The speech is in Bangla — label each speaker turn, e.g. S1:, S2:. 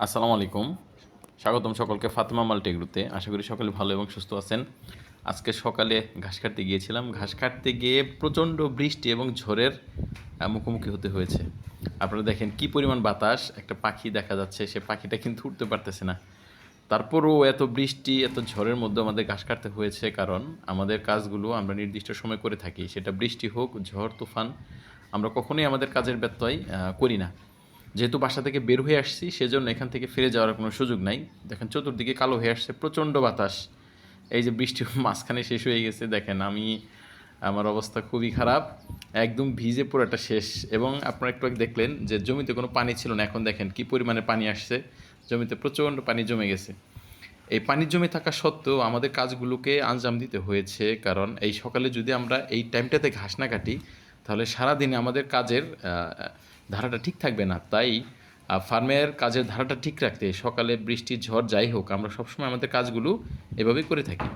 S1: আসসালামু আলাইকুম। স্বাগতম সকলকে ফাতেমা মাল্টিগ্রুতে। আশা করি সকলে ভালো এবং সুস্থ আছেন। আজকে সকালে ঘাস কাটতে গিয়েছিলাম। ঘাস কাটতে গিয়ে প্রচণ্ড বৃষ্টি এবং ঝড়ের মুখোমুখি হতে হয়েছে। আপনারা দেখেন কি পরিমাণ বাতাস, একটা পাখি দেখা যাচ্ছে, সে পাখিটা কিন্তু উড়তে পারতেছে না। তারপরও এত বৃষ্টি, এত ঝড়ের মধ্যে আমাদের ঘাস কাটতে হয়েছে, কারণ আমাদের কাজগুলো আমরা নির্দিষ্ট সময় করে থাকি। সেটা বৃষ্টি হোক, ঝড়, তুফান, আমরা কখনোই আমাদের কাজের ব্যত্যয় করি না। যেহেতু বাসা থেকে বের হয়ে আসছি, সেজন্য এখান থেকে ফিরে যাওয়ার কোনো সুযোগ নাই। দেখেন চতুর্দিকে কালো হয়ে আসছে, প্রচণ্ড বাতাস। এই যে বৃষ্টি মাঝখানে শেষ হয়ে গেছে, দেখেন আমার অবস্থা খুবই খারাপ, একদম ভিজে পুরোটা শেষ। এবং আপনারা একটু আগে দেখলেন যে জমিতে কোনো পানি ছিল না, এখন দেখেন কি পরিমাণে পানি আসছে, জমিতে প্রচণ্ড পানি জমে গেছে। এই পানি জমে থাকা সত্ত্বেও আমাদের কাজগুলোকে আঞ্জাম দিতে হয়েছে, কারণ এই সকালে যদি আমরা এই টাইমটাতে ঘাস না কাটি, তাহলে সারাদিনে আমাদের কাজের ধারাটা ঠিক থাকবে না। তাই ফার্মের কাজের ধারাটা ঠিক রাখতে সকালে বৃষ্টি ঝড় যাই হোক, আমরা সবসময় আমাদের কাজগুলো এভাবেই করে থাকি।